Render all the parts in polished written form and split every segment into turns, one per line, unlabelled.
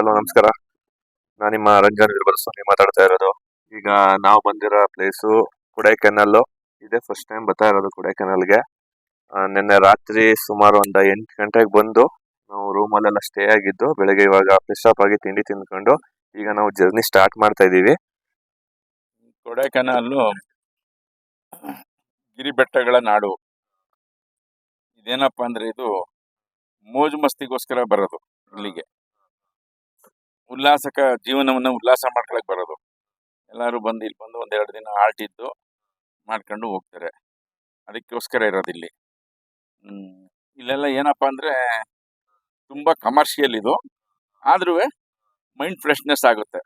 Hello ನಮಸ್ಕಾರ. ನಾನು ನಿಮ್ಮ ರಂಜನ್ ಸ್ವಾಮಿ ಮಾತಾಡ್ತಾ ಇರೋದು. ಈಗ ನಾವು ಬಂದಿರೋ ಪ್ಲೇಸು ಕೊಡೈಕೆನಾಲ್. ಇದೇ ಫಸ್ಟ್ ಟೈಮ್ ಬರ್ತಾ ಇರೋದು ಕೊಡೈಕೆನಾಲ್ಗೆ. ನಿನ್ನೆ ರಾತ್ರಿ ಸುಮಾರು ಒಂದು 8 ಗಂಟೆಗೆ ಬಂದು ನಾವು ರೂಮಲ್ಲೆಲ್ಲ ಸ್ಟೇ ಆಗಿದ್ದು, ಬೆಳಗ್ಗೆ ಇವಾಗ ಫ್ರೆಶ್ ಅಪ್ ಆಗಿ ತಿಂಡಿ ತಿಂದ್ಕೊಂಡು ಈಗ ನಾವು ಜರ್ನಿ ಸ್ಟಾರ್ಟ್ ಮಾಡ್ತಾ ಇದೀವಿ.
ಕೊಡೈಕೆನಾಲ್ ಗಿರಿ ಬೆಟ್ಟಗಳ ನಾಡು. ಇದೇನಪ್ಪ ಅಂದ್ರೆ ಇದು ಮೋಜು ಮಸ್ತಿಗೋಸ್ಕರ ಬರೋದು ಇಲ್ಲಿಗೆ. ಜೀವನವನ್ನು ಉಲ್ಲಾಸ ಮಾಡ್ಕೊಳಕ್ ಬರೋದು. ಎಲ್ಲರೂ ಬಂದು ಇಲ್ಲಿ ಬಂದು 1-2 ದಿನ ಆಲ್ಟಿದ್ದು ಮಾಡ್ಕೊಂಡು ಹೋಗ್ತಾರೆ. ಅದಕ್ಕೋಸ್ಕರ ಇರೋದು ಇಲ್ಲಿ. ಇಲ್ಲೆಲ್ಲ ಏನಪ್ಪಾ ಅಂದ್ರೆ ತುಂಬಾ ಕಮರ್ಷಿಯಲ್ ಇದು, ಆದ್ರೂ ಮೈಂಡ್ ಫ್ರೆಶ್ನೆಸ್ ಆಗುತ್ತೆ.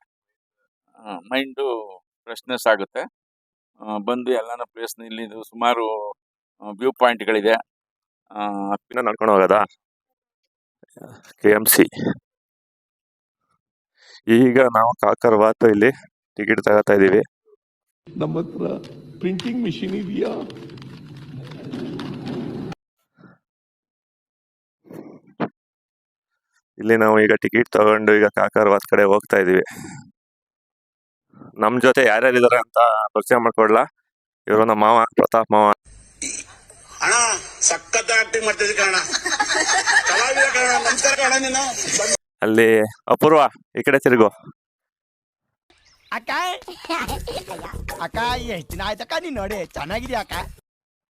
ಬಂದು ಎಲ್ಲಾನ ಪ್ಲೇಸ್ ಇಲ್ಲಿ ಸುಮಾರು ವ್ಯೂ ಪಾಯಿಂಟ್ಗಳಿದೆ.
ನಡ್ಕೊಂಡು ಹೋಗೋದಾ KMC. ಈಗ ನಾವು ಕಾಕರ್ವಾತ್ ಇಲ್ಲಿ ಟಿಕೆಟ್ ತಗೋತಾ ಇದೀವಿ.
ನಮ್ಮ ಹತ್ರ ಪ್ರಿಂಟಿಂಗ್ ಮಿಷಿನ್ ಇದೆಯಾ?
ಇಲ್ಲಿ ನಾವು ಈಗ ಟಿಕೆಟ್ ತಗೊಂಡು ಈಗ ಕಾಕರ್ವಾತ್ ಕಡೆ ಹೋಗ್ತಾ ಇದೀವಿ. ನಮ್ ಜೊತೆ ಯಾರ್ಯಾರಿದ್ದಾರೆ ಅಂತ ಪರಿಚಯ ಮಾಡ್ಕೊಡ್ಲಾ. ಇವರು ನಮ್ಮ ಮಾವ ಪ್ರತಾಪ್ ಮಾವ.
ಅಣ್ಣ ಸಖತ್ ಆಕ್ಟಿಂಗ್ ಮಾಡ್ತಿದ್ದೆ ಕಣ. ನಮಸ್ಕಾರ ಕಣ. ನೀನು
ಅಲ್ಲಿ ಅಪೂರ್ವ, ಈ ಕಡೆ ತಿರುಗು.
ಅಕ್ಕ ಅಕ್ಕ ಎಷ್ಟು ದಿನ ಆಯ್ತಕ್ಕ ನೀನ್ ನೋಡಿ, ಚೆನ್ನಾಗಿದ್ಯಾ ಅಕ್ಕ?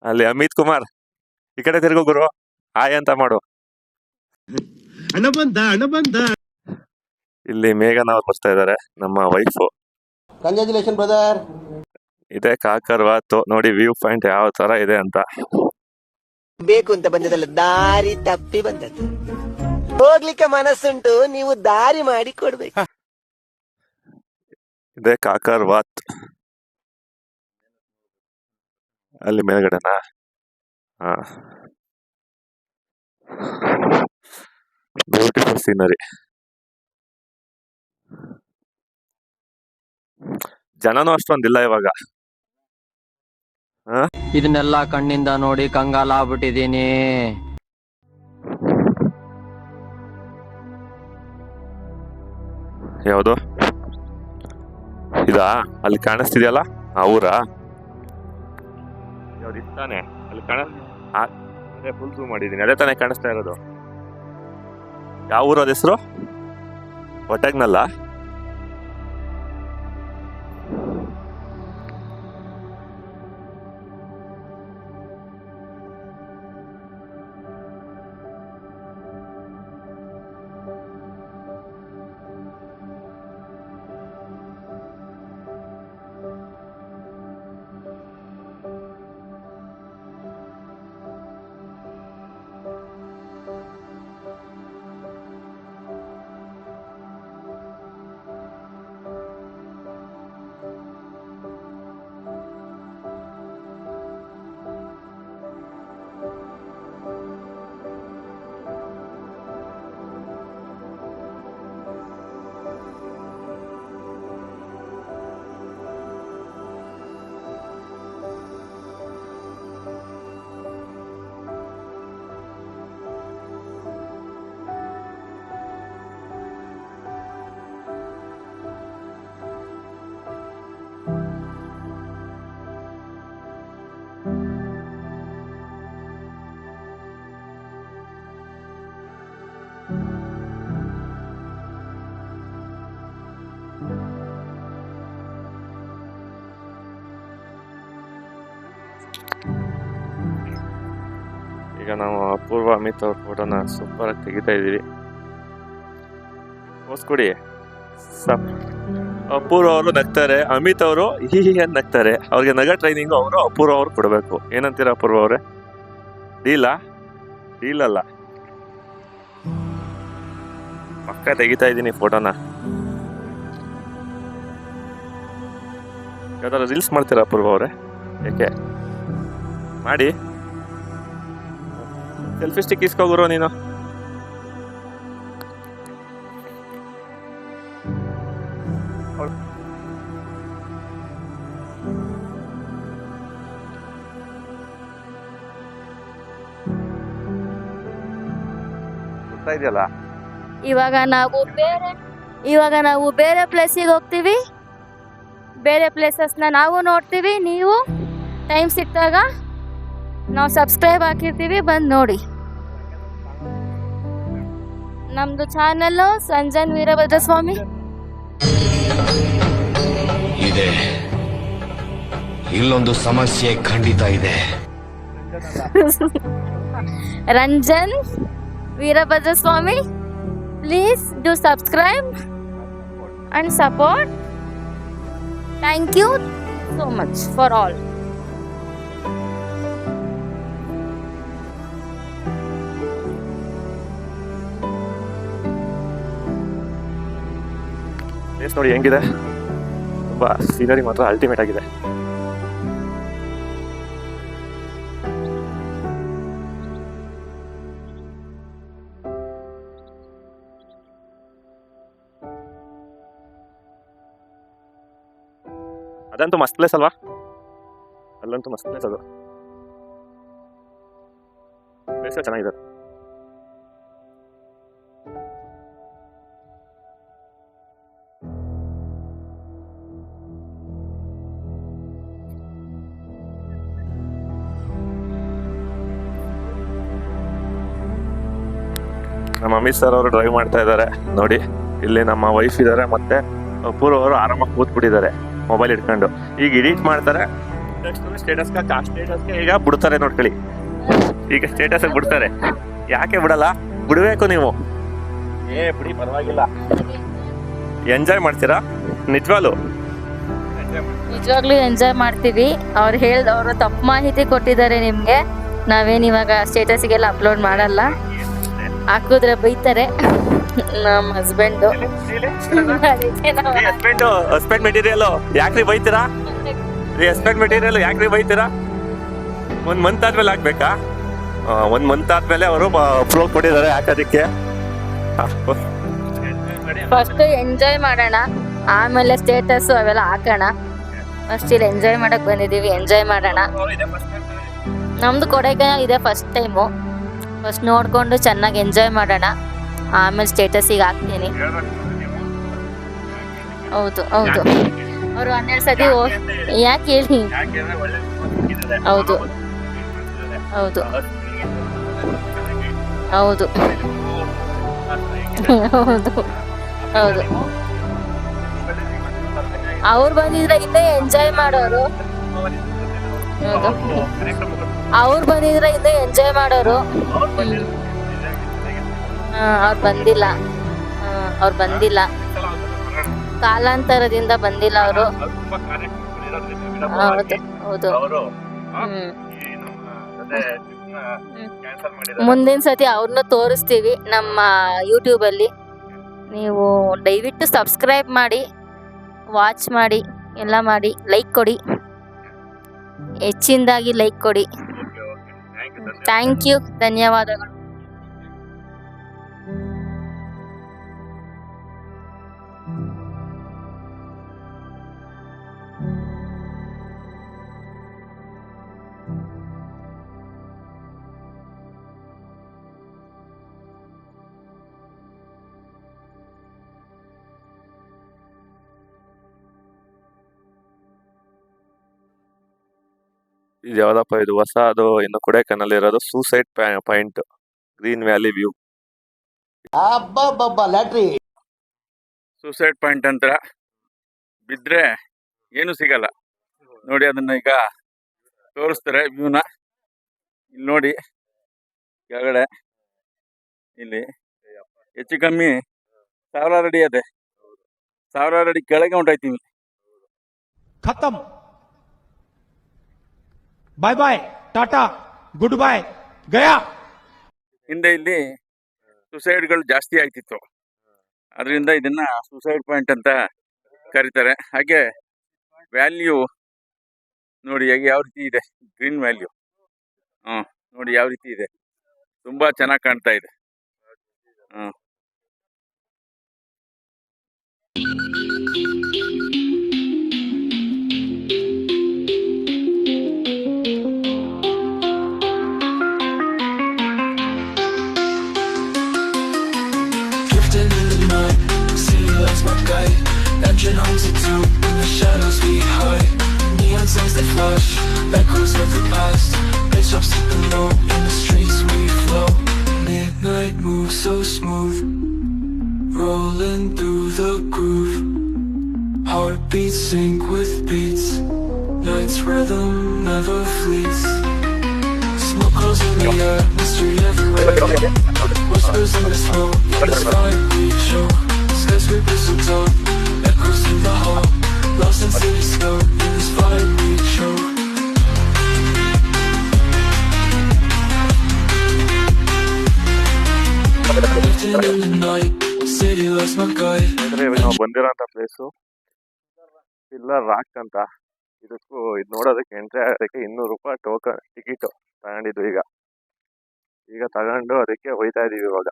ಅಲ್ಲಿ ಅಮಿತ್ ಕುಮಾರ್, ಈ ಕಡೆ ತಿರುಗು ಗುರು, ಹಾಯ್ ಅಂತ ಮಾಡು.
ಹಣ ಬಂದ.
ಇಲ್ಲಿ ಮೇಘನ ಅವ್ರು ಬರ್ತಾ ಇದಾರೆ, ನಮ್ಮ ವೈಫ್.
Congratulation brother.
ಇದೆ ಕಾಕರ್ವಾತ್. ನೋಡಿ ವ್ಯೂ ಪಾಯಿಂಟ್ ಯಾವ ತರ ಇದೆ ಅಂತ.
ಬೇಕು ಅಂತ ಬಂದದಲ್ಲ, ದಾರಿ ತಪ್ಪಿ ಬಂದದ್ದು. ಹೋಗ್ಲಿಕ್ಕೆ ಮನಸ್ಸುಂಟು, ನೀವು ದಾರಿ ಮಾಡಿ ಕೊಡ್ಬೇಕು.
ಇದೆ ಕಾಕರ್ವಾತ್. ಅಲ್ಲಿ ಮೇಲ್ಗಡೆನಾ? ಹಾ, ಬ್ಯೂಟಿಫುಲ್ ಸೀನರಿ. ಜನನೂ ಅಷ್ಟೊಂದಿಲ್ಲ ಇವಾಗ.
ಇದನ್ನೆಲ್ಲ ಕಣ್ಣಿಂದ ನೋಡಿ ಕಂಗಾಲ ಆಗ್ಬಿಟ್ಟಿದೀನಿ.
ಯಾವುದು ಇದಾ? ಅಲ್ಲಿ ಕಾಣಿಸ್ತಿದ್ಯಲ್ಲ ಆ ಊರಾ? ಯಾವ್ದು ಇತ್ತಾನೆ ಅಲ್ಲಿ ಅದೇ ಫುಲ್ ಝೂಮ್ ಮಾಡಿದೀನಿ, ಅದೇ ತಾನೇ ಕಾಣಿಸ್ತಾ ಇರೋದು. ಯಾವ ಊರು ಅದ ಹೆಸರು? ಒಟ್ಟಗ್ನಲ್ಲ? ಈಗ ನಾವು ಅಪೂರ್ವ ಅಮಿತ್ ಅವ್ರ ಫೋಟೋನ ಸೂಪರ್ ಆಗಿ ತೆಗಿತಾ ಇದೀವಿ. ಕೊಡಿ. ಅಪೂರ್ವ ಅವರು ನಗ್ತಾರೆ, ಅಮಿತ್ ಅವರು ಏನ್ ನಗ್ತಾರೆ. ಅವ್ರಿಗೆ ನಗ ಟ್ರೈನಿಂಗ್ ಅವರು ಅಪೂರ್ವ ಅವ್ರು ಕೊಡ್ಬೇಕು. ಏನಂತೀರ ಅಪೂರ್ವ ಅವ್ರೆ? ಡೀಲ್ ಅಲ್ಲ, ಪಕ್ಕ ತೆಗಿತಾ ಇದೀನಿ ಫೋಟೋನ. ಯಾವ್ದಾದ್ರು ರೀಲ್ಸ್ ಮಾಡ್ತೀರಾ ಅಪೂರ್ವ ಅವ್ರೆ? ಯಾಕೆ ಮಾಡಿ. ಸೆಲ್ಫಿ ಸ್ಟಿಕ್ ಇಸ್ಕೋಗುರು ನೀನು.
ಇವಾಗ ನಾವು ಬೇರೆ ಇವಾಗ ನಾವು ಬೇರೆ ಪ್ಲೇಸಿಗೆ ಹೋಗ್ತೀವಿ, ಬೇರೆ ಪ್ಲೇಸಸ್ನ ನಾವು ನೋಡ್ತೀವಿ. ನೀವು ಟೈಮ್ ಸಿಕ್ಕಾಗ ನಾವು ಸಬ್ಸ್ಕ್ರೈಬ್ ಹಾಕಿರ್ತೀವಿ, ಬಂದು ನೋಡಿ. ನಮ್ಮದು ಚಾನಲ್ಲು ಸಂಜನ್ ವೀರಭದ್ರ ಸ್ವಾಮಿ
ಇದೆ. ಇಲ್ಲೊಂದು ಸಮಸ್ಯೆ ಖಂಡಿತ ಇದೆ.
Ranjan Veerabhadra Swamy, please do subscribe and support. Thank you so much for all.
Place ನೋಡಿ ಹೆಂಗಿದೆ, ತುಂಬಾ ಸೀನರಿ ಮಾತ್ರ ಅಲ್ಟಿಮೇಟ್ ಆಗಿದೆ. ಅದಂತೂ ಮಸ್ತ್ ಪ್ಲೇಸ್ ಅಲ್ವಾ? ಅಲ್ಲಂತೂ ಮಸ್ತ್ ಪ್ಲೇಸ್ ಅದು. ಪ್ಲೇಸ್ ಚೆನ್ನಾಗಿದೆ. ನಮ್ಮ ಅಮಿತ್ ಸರ್ ಅವರು ಡ್ರೈವ್ ಮಾಡ್ತಾ ಇದ್ದಾರೆ ನೋಡಿ. ಇಲ್ಲಿ ನಮ್ಮ ವೈಫ್ ಇದ್ದಾರೆ, ಮತ್ತೆ ಪೂರ್ವ ಅವರು ಆರಾಮಾಗಿ ಕೂತ್ಬಿಟ್ಟಿದ್ದಾರೆ ಮೊಬೈಲ್ ಇಟ್ಕೊಂಡು. ಈಗ ಎಡಿಟ್ ಮಾಡ್ತಾರೆ, ಸ್ಟೇಟಸ್ಗೆ ಈಗ ಬಿಡ್ತಾರೆ ನೋಡ್ಕೊಳ್ಳಿ. ಈಗ ಸ್ಟೇಟಸ್ ಬಿಡ್ತಾರೆ. ಯಾಕೆ ಬಿಡಲ್ಲ? ಬಿಡಬೇಕು ನೀವು. ಬಿಡಿ, ಪರವಾಗಿಲ್ಲ. ಎಂಜಾಯ್ ಮಾಡ್ತೀರಾ ನಿಜವಾಗ್ಲೂ?
ನಿಜವಾಗ್ಲೂ ಎಂಜಾಯ್ ಮಾಡ್ತೀವಿ. ಅವರು ತಪ್ಪು ಮಾಹಿತಿ ಕೊಟ್ಟಿದ್ದಾರೆ ನಿಮಗೆ. ನಾವೇನು ಇವಾಗ ಸ್ಟೇಟಸ್ಗೆಲ್ಲ ಅಪ್ಲೋಡ್ ಮಾಡಲ್ಲ, ಹಾಕಿದ್ರೆ ಬೈತಾರೆ ನಮ್ಮ ಹಸ್ಬೆಂಡು.
ಹಸ್ಬೆಂಡ್ ಮೆಟೀರಿಯಲ್ ಯಾಕ್ರಿ ಬೈತೀರಾ? ಹಸ್ಬೆಂಡ್ ಮೆಟೀರಿಯಲ್ ಯಾಕ್ರಿ ಬೈತೀರಾ? 1 ಮಂತ್ ಆದ್ಮೇಲೆ ಹಾಕ್ಬೇಕಾ? 1 ಮಂತ್ ಆದ್ಮೇಲೆ ಅವರು ಅಪ್ಲೋಡ್ ಕೊಟ್ಟಿದ್ದಾರೆ ಹಾಕೋದಕ್ಕೆ.
ಫಸ್ಟ್ ಎಂಜಾಯ್ ಮಾಡೋಣ, ಆಮೇಲೆ ಸ್ಟೇಟಸ್ ಅವೆಲ್ಲ ಹಾಕೋಣ. ಫಸ್ಟ್ ಇಲ್ಲಿ ಎಂಜಾಯ್ ಮಾಡಕ್ ಬಂದಿದ್ದೀವಿ, ಎಂಜಾಯ್ ಮಾಡೋಣ. ನಮ್ದು ಕೊಡೈಕೆನಾಲ್ ಇದೆ ಫಸ್ಟ್ ಟೈಮು. ಫಸ್ಟ್ ನೋಡ್ಕೊಂಡು ಚೆನ್ನಾಗಿ ಎಂಜಾಯ್ ಮಾಡೋಣ, ಆಮೇಲೆ ಸ್ಟೇಟಸಿಗೆ ಹಾಕ್ತೀನಿ. ಹೌದು ಹೌದು, ಅವರು 12 ಸತಿ ಯಾಕೆ ಹೇಳಿ? ಹೌದು ಹೌದು ಹೌದು ಹೌದು ಹೌದು. ಅವ್ರು ಬಂದಿದ್ರೆ ಇಲ್ಲೇ ಎಂಜಾಯ್ ಮಾಡೋರು. ಹೌದು, ಅವ್ರು ಬಂದಿದ್ರೆ ಇಲ್ಲೇ ಎಂಜಾಯ್ ಮಾಡೋರು. ಅವ್ರು ಬಂದಿಲ್ಲ, ಕಾಲಾಂತರದಿಂದ ಬಂದಿಲ್ಲ ಅವರು. ಹೌದು ಹೌದು. ಮುಂದಿನ ಸತಿ ಅವ್ರನ್ನ ತೋರಿಸ್ತೀವಿ ನಮ್ಮ ಯೂಟ್ಯೂಬಲ್ಲಿ. ನೀವು ದಯವಿಟ್ಟು ಸಬ್ಸ್ಕ್ರೈಬ್ ಮಾಡಿ, ವಾಚ್ ಮಾಡಿ, ಎಲ್ಲ ಮಾಡಿ, ಲೈಕ್ ಕೊಡಿ, ಹೆಚ್ಚಿನದಾಗಿ ಲೈಕ್ ಕೊಡಿ. ಥ್ಯಾಂಕ್ ಯು, ಧನ್ಯವಾದಗಳು.
ಇದು ಯಾವ್ದಪ್ಪ ಇದು ಹೊಸ, ಅದು ಇನ್ನು ಕೊಡೈಕೆನಾಲ್ ಇರೋದು suicide point, green valley view.
Suicide point ಅಂತ ಬಿದ್ದರೆ ಏನು ಸಿಗಲ್ಲ ನೋಡಿ. ಅದನ್ನ ಈಗ ತೋರಿಸ್ತಾರೆ ವ್ಯೂನ. ಇಲ್ಲಿ ನೋಡಿ ಕೆಳಗಡೆ, ಇಲ್ಲಿ ಹೆಚ್ಚು ಕಮ್ಮಿ 1000 ಅಡಿ ಅದೇ. 1000 ಅಡಿ ಕೆಳಗೆ ಹೊಂಟೋಯ್ತೀನಿ.
ಖತಮ್, ಬಾಯ್ ಬಾಯ್, ಟಾಟಾ, ಗುಡ್ ಬಾಯ್, ಗಯಾ.
ಹಿಂದೆ ಇಲ್ಲಿ ಸುಸೈಡ್ಗಳು ಜಾಸ್ತಿ ಆಗ್ತಿತ್ತು, ಅದರಿಂದ ಇದನ್ನ ಸುಸೈಡ್ ಪಾಯಿಂಟ್ ಅಂತ ಕರೀತಾರೆ. ಹಾಗೆ ವ್ಯಾಲ್ಯೂ ನೋಡಿ ಯಾವ ರೀತಿ ಇದೆ, ಗ್ರೀನ್ ವ್ಯಾಲ್ಯೂ. ನೋಡಿ ಯಾವ ರೀತಿ ಇದೆ, ತುಂಬಾ ಚೆನ್ನಾಗಿ ಕಾಣ್ತಾ ಇದೆ.
Drifting in the night, see us homes are tuned, in the shadows we hide. Neon signs that flash, echoes of the past. Raindrops sipping low, in the streets we flow. Midnight moves so smooth, rolling through the groove. Heartbeats sync with beats, night's rhythm never fleets. Smoke curls in the air, mystery everywhere. Whispers in the snow, in the sky we show. Skyscrapers so tall, echoes in the hall. Lost in city snow, in this vibe we show. Lifting in the night, city lost my guide.
ಅಂದ್ರೆ ಇವಾಗ ನಾವು ಬಂದಿರೋಂಥ place pillar rock ಅಂತ. ಇದಕ್ಕೂ ಇದು ನೋಡೋದಕ್ಕೆ entry ಆಗೋದಕ್ಕೆ 200 ರೂಪಾಯಿ token ticket ತಗೊಂಡಿದ್ದು. ಈಗ ತಗೊಂಡು ಅದಕ್ಕೆ ಹೋಯ್ತಾ ಇದೀವಿ ಇವಾಗ.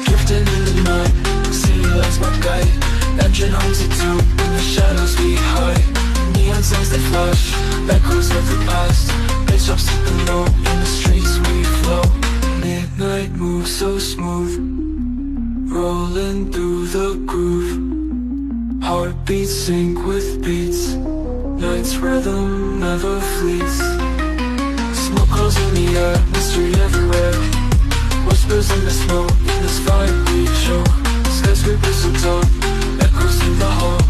Drifting in the night, city lights my guide. Engine homes are tuned, in the shadows we hide. Neon signs that flash, echoes of the past. Raindrops sipping low, in the streets we flow. Midnight moves so smooth, rolling through the groove. Heartbeats sync with beats, night's rhythm never fleets. Smoke curls in the air, mystery everywhere. Whispers in the snow, in the sky we show. Skyscrapers so tall, echoes in the hall.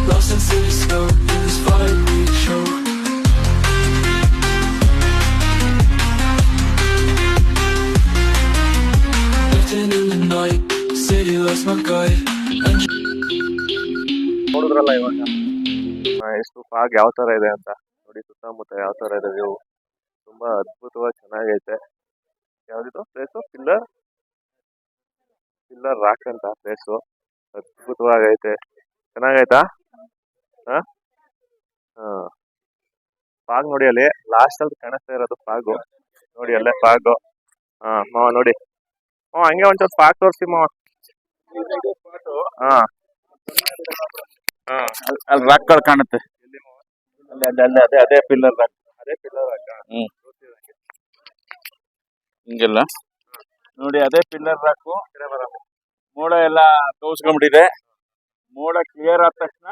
Lost in city snow, in this vibe we show. Lifting in the night, city lost my guide.
ನೋಡಿದ್ರಲ್ಲ ಇವಾಗ ಎಷ್ಟು fog ಯಾವ ತರ ಇದೆ ಅಂತ. ನೋಡಿ ಸುತ್ತಮುತ್ತ ಯಾವ ತರ ಇದೆ ವ್ಯೂ. ತುಂಬಾ ಅದ್ಭುತವಾಗಿ ಚೆನ್ನಾಗೈತೆ. ಯಾವ್ದಿದು ಪ್ಲೇಸು? ಪಿಲ್ಲರ್ ರಾಕ್ ಅಂತ ಪ್ಲೇಸು. ಅದ್ಭುತವಾಗೈತೆ. ಚೆನ್ನಾಗೈತಾ? ಹಾ ಫಾಗ್ ನೋಡಿ, ಅಲ್ಲಿ ಲಾಸ್ಟ್ ಅಲ್ಲಿ ಕಾಣಿಸ್ತಾ ಇರೋದು ಫಾಗು. ನೋಡಿ ಅಲ್ಲೇ ಫಾಗು. ಮಾವ ನೋಡಿ, ಹಂಗೆ ಒಂಚೂರು ಫಾಗ್ ತೋರಿಸಿ ಮಾವ. ಹಾ
ಅಲ್ಲಿ ರಾಕ್ಗಳು ಕಾಣುತ್ತೆ. ಅಲ್ಲಿ ಅಲ್ಲಿ ಅಲ್ಲಿ ಅದೇ ಅದೇ ಪಿಲ್ಲರ್ ರಾಕ್.
ಅದೇ ಪಿಲ್ಲರ್ ರಾಕ್.
ಹಿಂಗೆಲ್ಲ ನೋಡಿ, ಅದೇ ಪಿಲ್ಲರ್ ರಾಕು. ಮೋಡ ಎಲ್ಲ ತೋರ್ಸ್ಕೊಂಡ್ಬಿಟ್ಟಿದೆ. ಮೋಡ ಕ್ಲಿಯರ್ ಆದ ತಕ್ಷಣ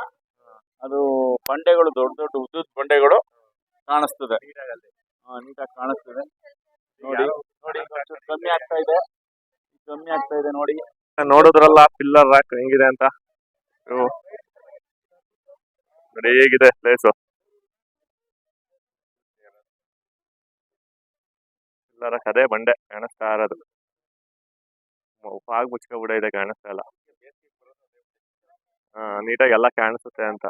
ಅದು ಬಂಡೆಗಳು, ದೊಡ್ಡ ದೊಡ್ಡ ಉದ್ದುದ ಬಂಡೆಗಳು ಕಾಣಿಸ್ತದೆ. ನೀಟಾಗಿ ಕಾಣಿಸ್ತದೆ. ನೋಡಿ ನೋಡಿ, ಒಂಚೂರು ಕಮ್ಮಿ ಆಗ್ತಾ ಇದೆ ನೋಡಿ.
ನೋಡಿದ್ರಲ್ಲ ಪಿಲ್ಲರ್ ರಾಕ್ ಹೆಂಗಿದೆ ಅಂತ. ನೋಡಿ ಹೇಗಿದೆ ಪ್ಲೇಸು. ಪಿಲ್ಲರ್ ರಾಕ್ ಅದೇ ಬಂಡೆ ಕಾಣಿಸ್ತಾ ಇರೋದು. ಫಾಗ್ ಮುಚ್ಕೊಬಿಡೈತೆ, ಕಾಣಿಸ್ತಾ ಇಲ್ಲ. ನೀಟಾಗಿ ಎಲ್ಲ ಕಾಣಿಸುತ್ತೆ ಅಂತ.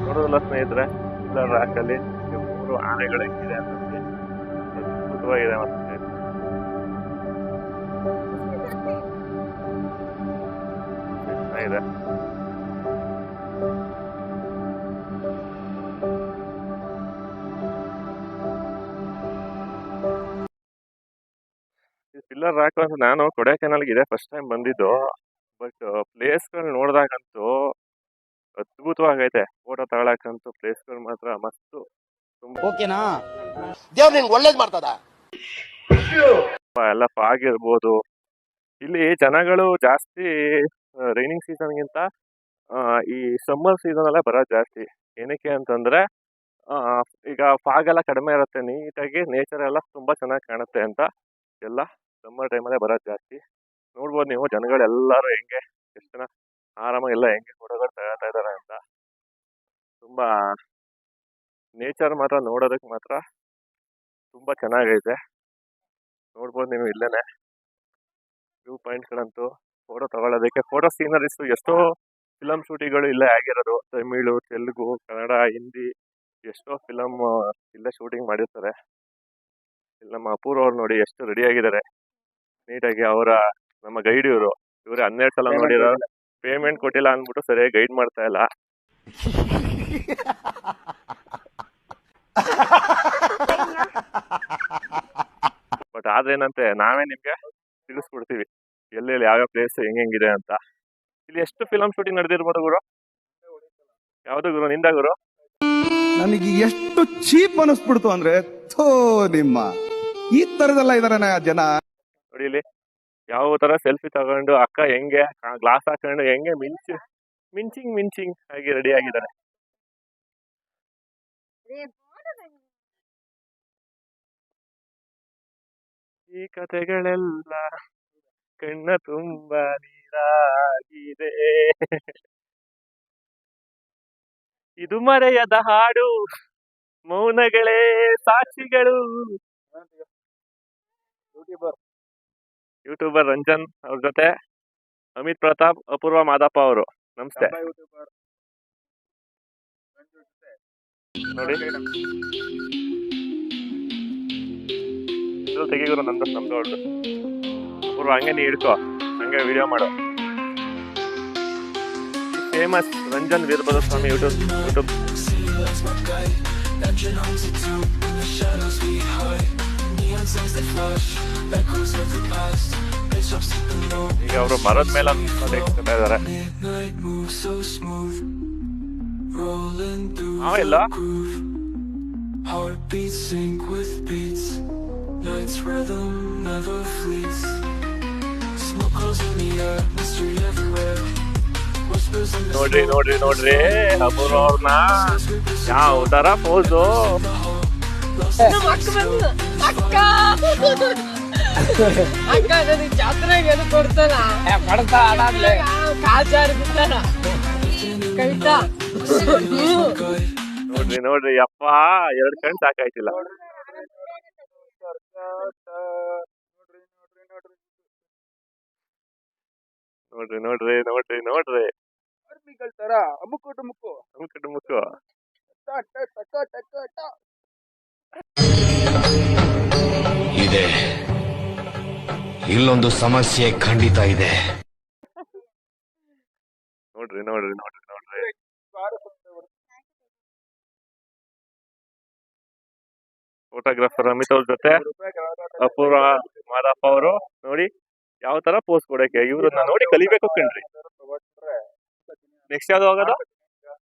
ನೋಡೋದಲ್ಲ ಸ್ನೇಹಿತರೆ, ಪಿಲ್ಲರ್ ರಾಕ್ ಅಲ್ಲಿ 3 ಆನೆಗಳು ಹೆಂಗಿದೆ ಅಂತ ಅದ್ಭುತವಾಗಿದೆ. ಮತ್ತೆ ಚೆನ್ನಾಗಿದೆ. ಪಿಲ್ಲರ್ ರಾಕ್ ಅಂತ ನಾನು ಕೊಡೈಕೆನಾಲ್ಗೆ ಇದೆ ಫಸ್ಟ್ ಟೈಮ್ ಬಂದಿದ್ದು. ಬಟ್ ಪ್ಲೇಸ್ಗಳು ನೋಡಿದಾಗಂತೂ ಅದ್ಭುತವಾಗೈತೆ. ಫೋಟೋ ತಗೊಳಕಂತೂ ಪ್ಲೇಸ್ಗಳು ಮಾತ್ರ ಮಸ್ತು.
ಓಕೆನಾ? ದೇವ್ರು ನಿಂಗೆ ಒಳ್ಳೇದ್ ಮಾಡ್ತದ.
ಎಲ್ಲ ಫಾಗ್ ಇರ್ಬೋದು. ಇಲ್ಲಿ ಜನಗಳು ಜಾಸ್ತಿ ರೈನಿಂಗ್ ಸೀಸನ್ಗಿಂತ ಈ ಸಮ್ಮರ್ ಸೀಸನ್ ಅಲ್ಲೇ ಬರೋದು ಜಾಸ್ತಿ. ಏನಕ್ಕೆ ಅಂತಂದ್ರೆ ಈಗ ಫಾಗ್ ಎಲ್ಲ ಕಡಿಮೆ ಇರುತ್ತೆ, ನೀಟಾಗಿ ನೇಚರ್ ಎಲ್ಲ ತುಂಬಾ ಚೆನ್ನಾಗಿ ಕಾಣುತ್ತೆ ಅಂತ ಎಲ್ಲ ಸಮ್ಮರ್ ಟೈಮಲ್ಲೇ ಬರೋದು ಜಾಸ್ತಿ. ನೋಡ್ಬೋದು ನೀವು ಜನಗಳೆಲ್ಲರೂ ಹೆಂಗೆ ಎಷ್ಟು ಜನ ಆರಾಮಾಗಿ ಎಲ್ಲ ಹೆಂಗೆ ಫೋಟೋಗಳು ತಗೊಳ್ತಾ ಇದ್ದಾರೆ ಅಂತ. ತುಂಬಾ ನೇಚರ್ ಮಾತ್ರ ನೋಡೋದಕ್ಕೆ ಮಾತ್ರ ತುಂಬಾ ಚೆನ್ನಾಗೈತೆ. ನೋಡ್ಬೋದು ನೀವು ಇಲ್ಲೇನೆ ವ್ಯೂ ಪಾಯಿಂಟ್ಸ್ಗಳಂತೂ ಫೋಟೋ ತಗೊಳ್ಳೋದಕ್ಕೆ. ಫೋಟೋ ಸೀನರೀಸ್ ಎಷ್ಟೋ ಫಿಲಮ್ ಶೂಟಿಂಗ್ಗಳು ಇಲ್ಲೇ ಆಗಿರೋದು. ತಮಿಳು, ತೆಲುಗು, ಕನ್ನಡ, ಹಿಂದಿ ಎಷ್ಟೋ ಫಿಲಮ್ ಇಲ್ಲೇ ಶೂಟಿಂಗ್ ಮಾಡಿರ್ತಾರೆ. ಇಲ್ಲಿ ನಮ್ಮ ಅಪೂರ್ವ ಅವ್ರು ನೋಡಿ ಎಷ್ಟು ರೆಡಿ ಆಗಿದ್ದಾರೆ ನೀಟಾಗಿ. ಅವರ ನಮ್ಮ ಗೈಡ್ ಇವರು 12 ಸಲ ನೋಡಿರೋ, ಪೇಮೆಂಟ್ ಕೊಟ್ಟಿಲ್ಲ ಅಂದ್ಬಿಟ್ಟು ಸರಿಯಾಗಿ ಗೈಡ್ ಮಾಡ್ತಾ ಇಲ್ಲ. ಬಟ್ ಆದ್ರೇನಂತೆ ನಾವೇ ನಿಮ್ಗೆ ತಿಳಿಸ್ಬಿಡ್ತೀವಿ ಎಲ್ಲೆಲ್ಲಿ ಯಾವ್ಯಾವ ಪ್ಲೇಸ್ ಹೆಂಗಿದೆ ಅಂತ. ಇಲ್ಲಿ ಎಷ್ಟು ಫಿಲಮ್ ಶೂಟಿಂಗ್ ನಡೆದಿರ್ಬೋದು ಗುರು? ಯಾವ್ದು ಗುರು ನಿಂದ ಗುರು?
ನನಗೆ ಎಷ್ಟು ಚೀಪ್ ಅನಿಸ್ಬಿಡ್ತು ಅಂದ್ರೆ, ಥೋ ನಿಮ್ಮ ಈ ತರದೆಲ್ಲ ಇದಾರೆ ಜನ.
ನೋಡಿ ಇಲ್ಲಿ ಯಾವ ತರ ಸೆಲ್ಫಿ ತಗೊಂಡು ಅಕ್ಕ ಹೆಂಗೆ ಗ್ಲಾಸ್ ಹಾಕೊಂಡು ಹೆಂಗೆ ಮಿಂಚಿಂಗ್ ಆಗಿ ರೆಡಿ ಆಗಿದ್ದಾರೆ. ಈ ಕಥೆಗಳೆಲ್ಲ ಕಣ್ಣ ತುಂಬ ನೀರಾಗಿದೆ, ಇದು ಮರೆಯದ ಹಾಡು, ಮೌನಗಳೇ ಸಾಕ್ಷಿಗಳು. ಯೂಟ್ಯೂಬರ್ ರಂಜನ್ ಅವ್ರ ಜೊತೆ ಅಮಿತ್ ಪ್ರತಾಪ್, ಅಪೂರ್ವ ಮಾದಪ್ಪ ಅವರು. ನಮಸ್ತೆ. ನೋಡಿ ತೆಗಿಗುರು ನಮ್ದು ಅವ್ರದ್ದು. ಅಪೂರ್ವ ಹಂಗೆ ನೀ ಹಿಡ್ಕೋ, ಹಂಗೆ ವಿಡಿಯೋ ಮಾಡು. Famous Ranjan Veerabhadra Swamy YouTube. ಈಗ ಅವರು ಮರದ ಮೇಲೆ ತೆಗಿಸ್ತಾ ಇದಾರೆ. ಇಲ್ಲ ನೋಡ್ರಿ ಅಪೂರ್ವ ಅವ್ರನ್ನ ಯಾವ ತರ ಪೋಸು.
ಜಾತ್ರೆಗೆ ಕೊಡ್ತಾನ ಕಾಚಾರ ಬಿಡ್ತಾನ ಕವಿತಾ.
ನೋಡ್ರಿ ಅಪ್ಪ 2 ಕಣ್ ಸಾಕಾಯ್ತಿಲ್ಲ. ನೋಡ್ರಿ ತರ ಅಮುಕುಟು ಮುಕ್ಕು.
ಇದೆ, ಇಲ್ಲೊಂದು ಸಮಸ್ಯೆ ಖಂಡಿತ ಇದೆ.
ನೋಡ್ರಿ ಫೋಟೋಗ್ರಾಫರ್ ಅಮಿತ್ ಅವ್ರ ಜೊತೆ ಅಪೂರ್ವ ಮಾದಪ್ಪ ಅವರು. ನೋಡಿ ಯಾವ ತರ ಪೋಸ್ ಕೊಡಕ್ಕೆ ಇವ್ರನ್ನ ನೋಡಿ ಕಲಿಬೇಕು ಕಣ್ರಿ. ನೆಕ್ಸ್ಟ್ ಯಾವ್ದು ಹೋಗೋದು?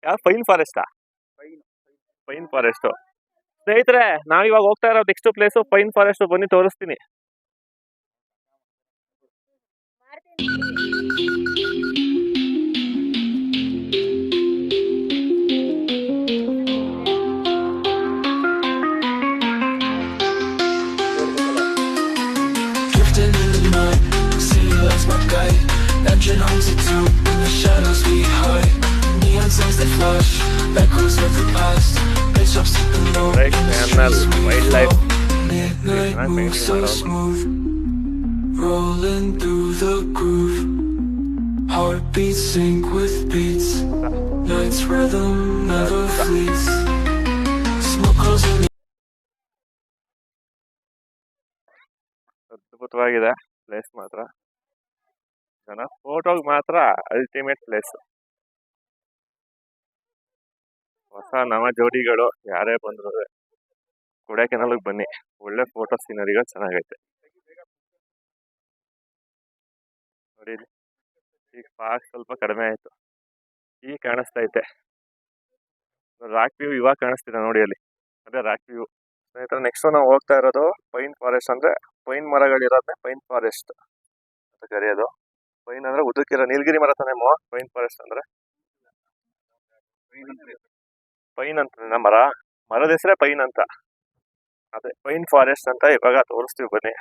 ಯಾವ ಪೈನ್ ಫಾರೆಸ್ಟ್ ಸ್ನೇಹಿತರೆ, ನಾವಿವಾಗ ಹೋಗ್ತಾ ಇರೋ ನೆಕ್ಸ್ಟ್ ಪ್ಲೇಸ್ ಪೈನ್ ಫಾರೆಸ್ಟ್. ಬನ್ನಿ ತೋರಿಸ್ತೀನಿ.
Engine homes it too, in the shadows we hide. Neon signs that flash, echoes of the past. Pitch up something low.
Wildlife.
Midnight moves so smooth, rolling through the groove. Heartbeats sync with beats. Night's rhythm never fleets. Smoke close in.
ಅದ್ಭುತವಾಗಿದೆ place ಮಾತ್ರ. ಜನ ಫೋಟೋಗ್ ಮಾತ್ರ ultimate place. ಹೊಸ ನವ ಜೋಡಿಗಳು ಯಾರೇ ಬಂದ್ರು ಕೊಡೈಕೆನಾಲ್ಗೆ ಬನ್ನಿ, ಒಳ್ಳೆ ಫೋಟೋ ಸೀನರಿಗಳು ಚೆನ್ನಾಗೈತೆ. ನೋಡಿ ಈಗ ಫಾಗ್ ಸ್ವಲ್ಪ ಕಡಿಮೆ ಆಯ್ತು, ಈಗ ಕಾಣಿಸ್ತೈತೆ. ರಾಕ್ ವ್ಯೂ ಇವಾಗ ಕಾಣಿಸ್ತಿದೆ ನೋಡಿ ಅಲ್ಲಿ, ಅದೇ ರಾಕ್ ವ್ಯೂ. ಸ್ನೇಹಿತರೆ, ನೆಕ್ಸ್ಟ್ ನಾವು ಹೋಗ್ತಾ ಇರೋದು ಪೈನ್ ಫಾರೆಸ್ಟ್. ಅಂದ್ರೆ ಪೈನ್ ಮರಗಳಿರೋದನ್ನೇ ಪೈನ್ ಫಾರೆಸ್ಟ್ ಅಂತ ಕರೆಯೋದು. ಪೈನ್ ಅಂದ್ರೆ ಉದುಕಿರೋ ನೀಲಗಿರಿ ಮರ ತಾನೇ ಪೈನ್ ಫಾರೆಸ್ಟ್ ಅಂದ್ರೆ. ಪೈನ್ ಅಂತ ಮರದ ಹೆಸರೇ ಪೈನ್ ಅಂತ. ಅದೇ ಪೈನ್ ಫಾರೆಸ್ಟ್ ಅಂತ ಇವಾಗ ತೋರಿಸ್ತೀವಿ, ಬನ್ನಿ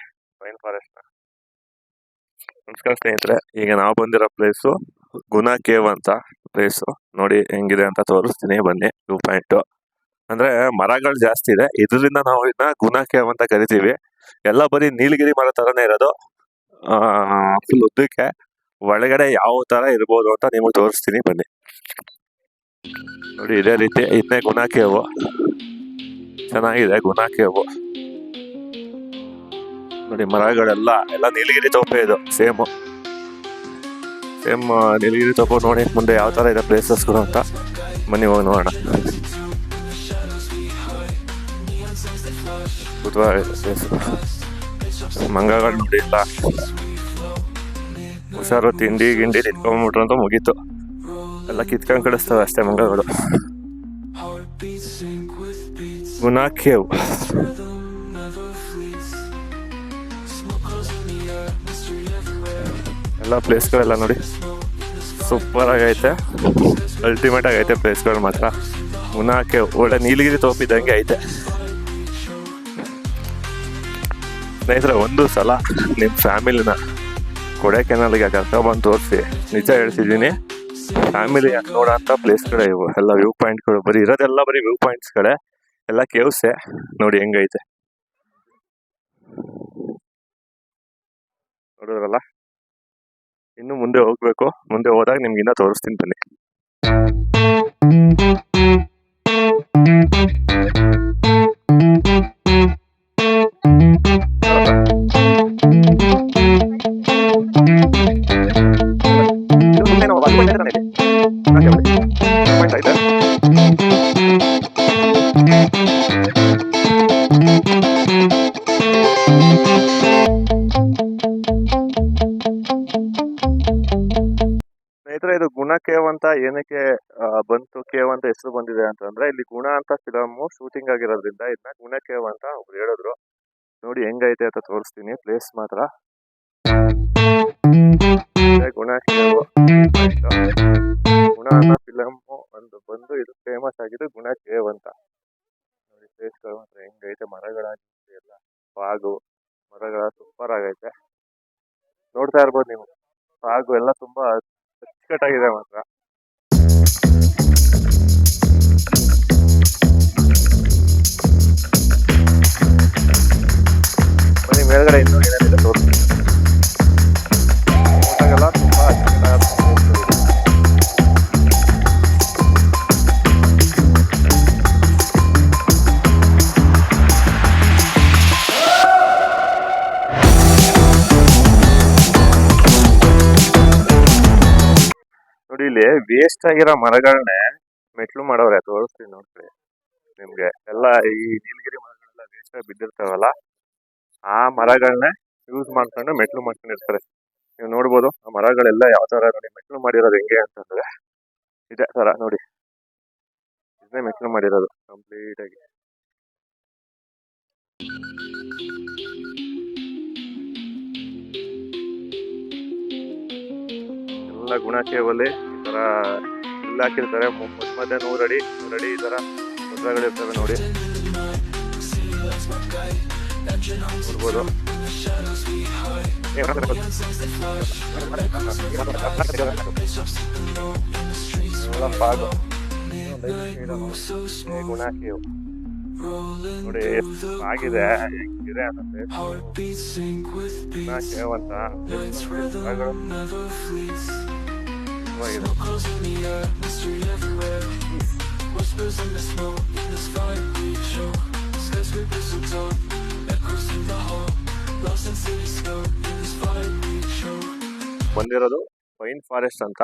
ಪೈನ್ ಫಾರೆಸ್ಟ್ ನ. ನಮಸ್ಕಾರ ಸ್ನೇಹಿತರೆ, ಈಗ ನಾವು ಬಂದಿರೋ ಪ್ಲೇಸು ಗುನಾ ಕೇವ್ ಅಂತ ಪ್ಲೇಸು. ನೋಡಿ ಹೆಂಗಿದೆ ಅಂತ ತೋರಿಸ್ತೀನಿ ಬನ್ನಿ. 2 ಪಾಯಿಂಟ್ ಅಂದ್ರೆ ಮರಗಳು ಜಾಸ್ತಿ ಇದೆ, ಇದರಿಂದ ನಾವು ಇದನ್ನ ಗುನಾ ಕೇವ್ ಅಂತ ಕರಿತೀವಿ. ಎಲ್ಲ ಬರೀ ನೀಲಗಿರಿ ಮರ ತರನೇ ಇರೋದು, ಫುಲ್ ಉದ್ದಕ್ಕೆ. ಒಳಗಡೆ ಯಾವ ತರ ಇರ್ಬೋದು ಅಂತ ನಿಮಗೆ ತೋರಿಸ್ತೀನಿ ಬನ್ನಿ. ನೋಡಿ ಇದೇ ರೀತಿ ಇದನ್ನೇ ಗುಣ ಕೇವು. ಚೆನ್ನಾಗಿದೆ ಗುಣ ಕೇವು. ನೋಡಿ ಮರಗಳೆಲ್ಲ ನೀಲಗಿರಿ ತೋಪೆ ಇದು ಸೇಮ್ ನೀಲಗಿರಿ ತೋಪು. ನೋಡಿ ಮುಂದೆ ಯಾವ ತರ ಇದೆ ಪ್ಲೇಸಸ್ಗಳು ಅಂತ ಬನ್ನಿ ಹೋಗಿ ನೋಡೋಣ. ಮಂಗಗಳು ನೋಡಿ ಇಲ್ಲ, ಹುಷಾರು, ತಿಂಡಿ ಗಿಂಡಿ ತಿನ್ಕೊಂಡ್ಬಿಟ್ರು ಅಂತ ಮುಗೀತು. ಎಲ್ಲ ಕಿತ್ಕೊಂಡ್ ಕಳಿಸ್ತವೆ ಅಷ್ಟೇ ಮಂಗಗಳು. ಗುಣ ಕೇವ್ ಎಲ್ಲ ಪ್ಲೇಸ್ಗಳೆಲ್ಲ ನೋಡಿ ಸೂಪರ್ ಆಗೈತೆ, ಅಲ್ಟಿಮೇಟ್ ಆಗೈತೆ ಪ್ಲೇಸ್ಗಳು ಮಾತ್ರ. ಗುಣ ಕೇವ್ ಒಳ್ಳೆ ನೀಲಗಿರಿ ತೋಪಿದ್ದಂಗೆ ಐತೆ. ಸ್ನೇಹಿತರೆ, ಒಂದು ಸಲ ನಿಮ್ಮ ಫ್ಯಾಮಿಲಿನ ಕೊಡೈಕೆನಾಲ್ಗೆ ಕರ್ಕೊಂಡ್ಬಂದು ತೋರಿಸಿ. ನಿಜ ಹೇಳ್ತಿದ್ದೀನಿ, ಫ್ಯಾಮಿಲಿ ನೋಡೋಂಥ ಪ್ಲೇಸ್ಗಳೇ ಇವು. ಎಲ್ಲ ವ್ಯೂ ಪಾಯಿಂಟ್ಗಳು, ಬರೀ ಇರೋದೆಲ್ಲ ಬರೀ ವ್ಯೂ ಪಾಯಿಂಟ್ಸ್ಗಳೇ, ಎಲ್ಲ ಕೇವ್ಸೆ. ನೋಡಿ ಹೆಂಗೈತೆ ನೋಡಿದ್ರಲ್ಲ. ಇನ್ನು ಮುಂದೆ ಹೋಗ್ಬೇಕು. ಮುಂದೆ ಹೋದಾಗ ನಿಮ್ಗೆ ಇನ್ನೂ ತೋರಿಸ್ತೀನಿ ಬನ್ನಿ. ಸ್ನೇಹಿತರೆ, ಇದು ಗುಣ ಕೇವ್ ಅಂತ ಏನಕ್ಕೆ ಬಂತು, ಕೇವ್ ಅಂತ ಹೆಸರು ಬಂದಿದೆ ಅಂತಂದ್ರೆ, ಇಲ್ಲಿ ಗುಣ ಅಂತ ಫಿಲಮ್ ಶೂಟಿಂಗ್ ಆಗಿರೋದ್ರಿಂದ ಇದನ್ನ ಗುಣ ಕೇವ್ ಅಂತ ಒಬ್ರು ಹೇಳಿದ್ರು. ನೋಡಿ ಹೆಂಗೈತೆ ಅಂತ ತೋರಿಸ್ತೀನಿ. ಪ್ಲೇಸ್ ಮಾತ್ರ ಗುಣ ಕೇವ್. ಗುಣ ಅನ್ನೋ ಫಿಲಮ್ ಒಂದು ಬಂದು ಇದು ಫೇಮಸ್ ಆಗಿದ್ದು ಗುಣ ಕೇವ್ ಅಂತ. ನೋಡಿ ಪ್ಲೇಸ್ಗಳು ಮಾತ್ರ ಹೆಂಗೈತೆ, ಮರಗಳಾಗಿತ್ತು ಎಲ್ಲ, ಫಾಗು ಮರಗಳ ಸೂಪರ್ ಆಗೈತೆ. ನೋಡ್ತಾ ಇರ್ಬೋದು ನೀವು, ಫಾಗು ಎಲ್ಲ ತುಂಬಾ ಅಚ್ಚುಕಟ್ಟಾಗಿದೆ ಮಾತ್ರ. ಬನ್ನಿ ಮೇಲ್ಗಡೆ ಇನ್ನೂ ಏನೇನಿದೆ ತೋರಿಸ್ತೀನಿ. ಫೋಟೋಗೆಲ್ಲ ತುಂಬಾ ಅಚ್ಚುಕಟ್ಟಾದ ನೋಡಿ. ಇಲ್ಲಿ ವೇಸ್ಟ್ ಆಗಿರೋ ಮರಗಳನ್ನೇ ಮೆಟ್ಲು ಮಾಡವ್ರೆ, ತೋರಿಸ್ತೀನಿ ನೋಡ್ರಿ ನಿಮ್ಗೆ. ಎಲ್ಲ ಈ ನೀಲಗಿರಿ ಮರಗಳೆಲ್ಲ ವೇಸ್ಟ್ ಆಗಿ ಬಿದ್ದಿರ್ತಾವಲ್ಲ, ಆ ಮರಗಳನ್ನೇ ಯೂಸ್ ಮಾಡ್ಕೊಂಡು ಮೆಟ್ಲು ಮಾಡ್ಕೊಂಡಿರ್ತಾರೆ. ನೀವು ನೋಡ್ಬೋದು ಆ ಮರಗಳೆಲ್ಲ ಯಾವ ತರ ನೋಡಿ ಮೆಟ್ಲು ಮಾಡಿರೋದು ಹೆಂಗೆ ಅಂತಂದ್ರೆ ಇದೇ ತರ ನೋಡಿ. ಇದನ್ನೇ ಮೆಟ್ಲು ಮಾಡಿರೋದು ಕಂಪ್ಲೀಟ್ ಆಗಿ. ಎಲ್ಲ ಗುಣ ಕೇವಲ್ಲಿ ಈ ತರ ಇಲ್ಲ ಹಾಕಿರ್ತಾರೆ. ಮತ್ತೆ 100 ಅಡಿ ಈ ತರ ಮುದ್ರಗಳಿರ್ತವೆ ನೋಡಿ, ನೋಡ್ಬೋದು. ಗುಣ ಕೇವ್ ನೋಡಿ ಆಗಿದೆ ಹೆಂಗಿದೆ ಅನ್ನತ್ತೆ. ಗುಣ ಕೇವ್ ಅಂತ ಬಂದಿರೋದು ಪೈನ್ ಫಾರೆಸ್ಟ್ ಅಂತ.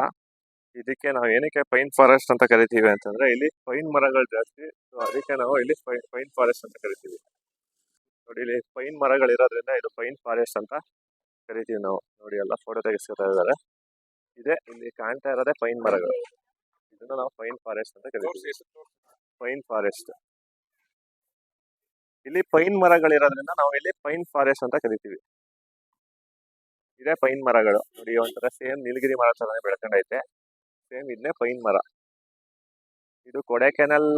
ಇದಕ್ಕೆ ನಾವು ಏನಕ್ಕೆ ಪೈನ್ ಫಾರೆಸ್ಟ್ ಅಂತ ಕರಿತೀವಿ ಅಂತಂದ್ರೆ, ಇಲ್ಲಿ ಪೈನ್ ಮರಗಳು ಜಾಸ್ತಿ, ಅದಕ್ಕೆ ನಾವು ಇಲ್ಲಿ ಪೈನ್ ಫಾರೆಸ್ಟ್ ಅಂತ ಕರಿತೀವಿ. ನೋಡಿ ಇಲ್ಲಿ ಪೈನ್ ಮರಗಳಿರೋದ್ರಿಂದ ಇದು ಪೈನ್ ಫಾರೆಸ್ಟ್ ಅಂತ ಕರಿತೀವಿ ನಾವು. ನೋಡಿ ಎಲ್ಲ ಫೋಟೋ ತೆಗೆಸ್ಕೊತಾ ಇದ್ದಾರೆ. ಇದೆ ಇಲ್ಲಿ ಕಾಣ್ತಾ ಇರೋದೇ ಪೈನ್ ಮರಗಳು. ಇದನ್ನ ನಾವು ಪೈನ್ ಫಾರೆಸ್ಟ್ ಅಂತ ಕರಿತೀವಿ. ಪೈನ್ ಫಾರೆಸ್ಟ್, ಇಲ್ಲಿ ಪೈನ್ ಮರಗಳಿರೋದ್ರಿಂದ ನಾವು ಇಲ್ಲಿ ಪೈನ್ ಫಾರೆಸ್ಟ್ ಅಂತ ಕರಿತೀವಿ. ಇದೇ ಪೈನ್ ಮರಗಳು ನೋಡಿ, ಒಂಥರ ಸೇಮ್ ನೀಲಗಿರಿ ಮರ ತರನೇ ಬೆಳ್ಕೊಂಡೈತೆ. ಸೇಮ್ ಇದನ್ನೇ ಪೈನ್ ಮರ. ಇದು ಕೊಡೈಕೆನಾಲ್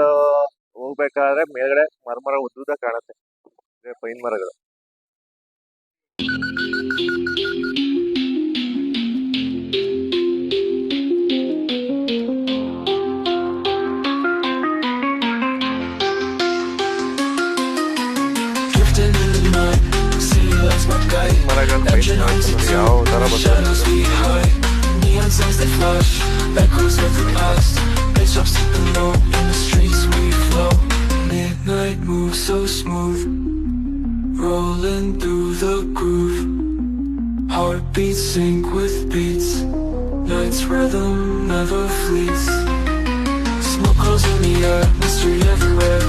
ಹೋಗ್ಬೇಕಾದ್ರೆ ಮೇಲ್ಗಡೆ ಮರ ಉದ್ದುದ ಕಾಣುತ್ತೆ. ಇದೇ ಪೈನ್ ಮರಗಳು. ಮರಗಳು ಯಾವ ತರ ಬರ್ತದೆ
Neon signs that flash, echoes of the past. Bass drops in the low, in the streets we flow. Midnight moves so smooth, rolling through the groove. Heartbeats sync with beats, night's rhythm never fleets. Smoke curls in the air, mystery everywhere.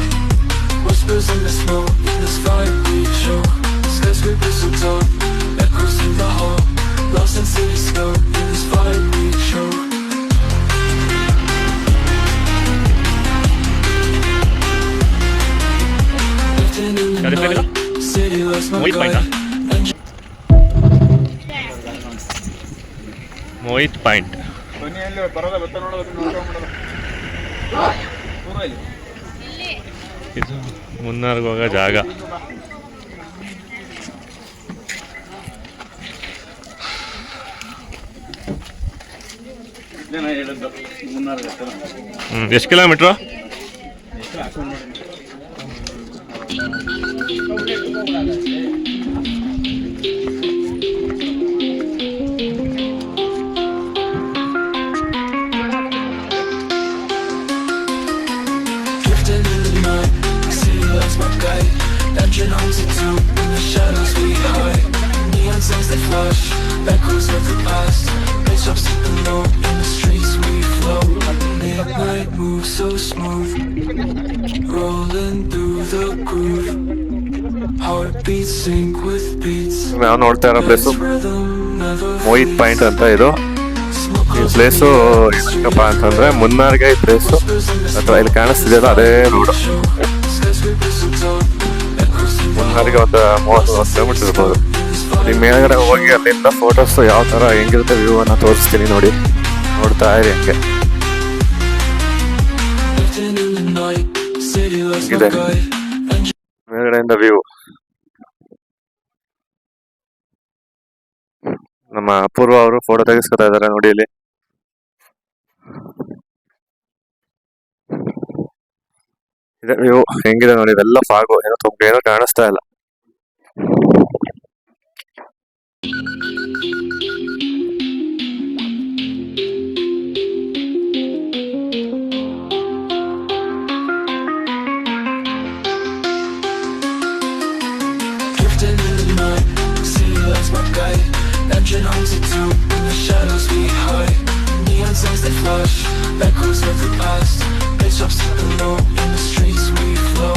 Whispers in the smoke, in this vibe we choke. Skyscrapers so tall, echoes in the hall. Lost in city scope, in this vibe we choke. Lifting in the night, city lights my guide.
Mohit point. ಇದು ಮುನ್ನಾರ್ಗೆ ಹೋಗೋ ಜಾಗ. ಎಷ್ಟು kilometre?
Drifting in the night, city lights my guide. Engine hums a tune, in the shadows we hide. Neon signs that flash, echoes of the past. Bass drops in the low, in the streets we flow. Midnight moves so smooth, rolling through the groove. Heartbeats sync with beats.
ನಾವು ನೋಡ್ತಾ ಇರೋ place Mohit point ಅಂತ. ಇದು ಈ place ಏನಕ್ಕಪ್ಪ ಅಂತಂದ್ರೆ ಮುನ್ನಾರ್ಗೆ ಈ place ಅಥವಾ ಇಲ್ಲಿ ಕಾಣಿಸ್ತಿದೆಯಲ್ಲ ಅದೇ ರೋಡ್. ಮುನ್ನಾರ್ಗೆ ಒಂದು 30 ಕಿಲೋಮೀಟರ್ ಇರ್ಬೋದು. ಈ ಮೇಲ್ಗಡೆ ಹೋಗಿ ಅಲ್ಲಿಂದ ಫೋಟೋಸ್ ಯಾವ ಥರ ಹೆಂಗಿರುತ್ತೆ ವ್ಯೂ ಅನ್ನ ತೋರಿಸ್ತೀನಿ ನೋಡಿ, ನೋಡ್ತಾ ಇರಿ ಹಂಗೆ. ಇದೆ ಮೇಲ್ಗಡೆಯಿಂದ ವ್ಯೂ. ನಮ್ಮ ಅಪೂರ್ವ ಅವರು ಫೋಟೋ ತೆಗೆಸ್ಕೊತಾ ಇದಾರೆ ನೋಡಿ ಇಲ್ಲಿ. ಇದೆ ವ್ಯೂ ಹೆಂಗಿದೆ ನೋಡಿ. ಇದೆಲ್ಲ ಫಾಗು, ಏನೋ ತುಂಬ ಏನೋ ಕಾಣಿಸ್ತಾ ಇಲ್ಲ.
Drifting in the night, city lights my guide. Engine hums a tune, in the shadows we hide. Neon signs that flash, echoes of the past. Bass drops in the low, in the streets we flow.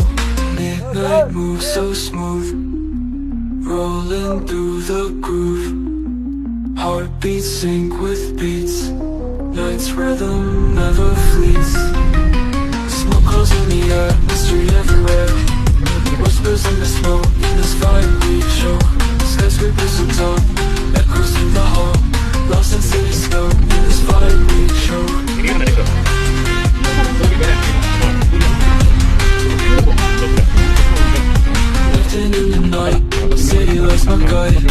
Midnight moves so smooth, rolling through the groove. Heartbeats sync with beats, night's rhythm never fleets. Smoke curls in the air, mystery everywhere. Whispers in the snow, in this vibe we choke. Skyscrapers so tall, echoes in the hall. Lost in city scope, in this vibe we choke. Lifting in the night, city lights my guide.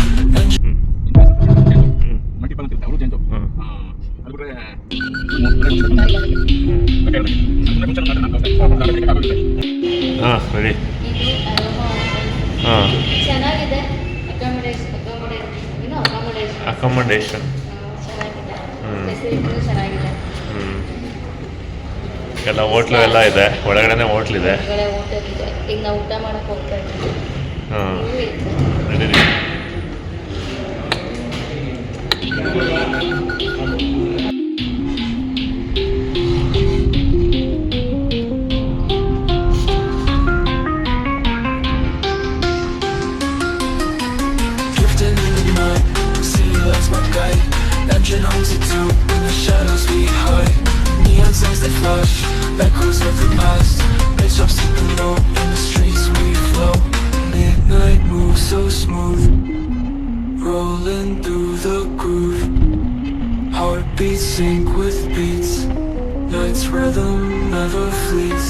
ಹಾಂ ಸರಿ. ಹಾಂ
ಚೆನ್ನಾಗಿದೆ.
Accommodation
ಚೆನ್ನಾಗಿದೆ.
ಎಲ್ಲ hotel ಎಲ್ಲ ಇದೆ, ಒಳಗಡೆನೆ ಹೋಟ್ಲಿದೆ.
Hotel ಇದೆ. ಈಗ ನಾವು ಊಟ ಮಾಡಕ್ಕೆ ಹೋಗ್ತಾ ಇದ್ದೀವಿ.
ಹಾಂ ನಡೀರಿ.
Drifting in the night, city lights my guide. Engine hums a tune, in the shadows we hide. Neon signs that flash, echoes of the past. Bass drops in the low, in the streets we flow. Midnight moves so smooth, rolling through the groove. Heartbeats sync with beats, night's rhythm never fleets.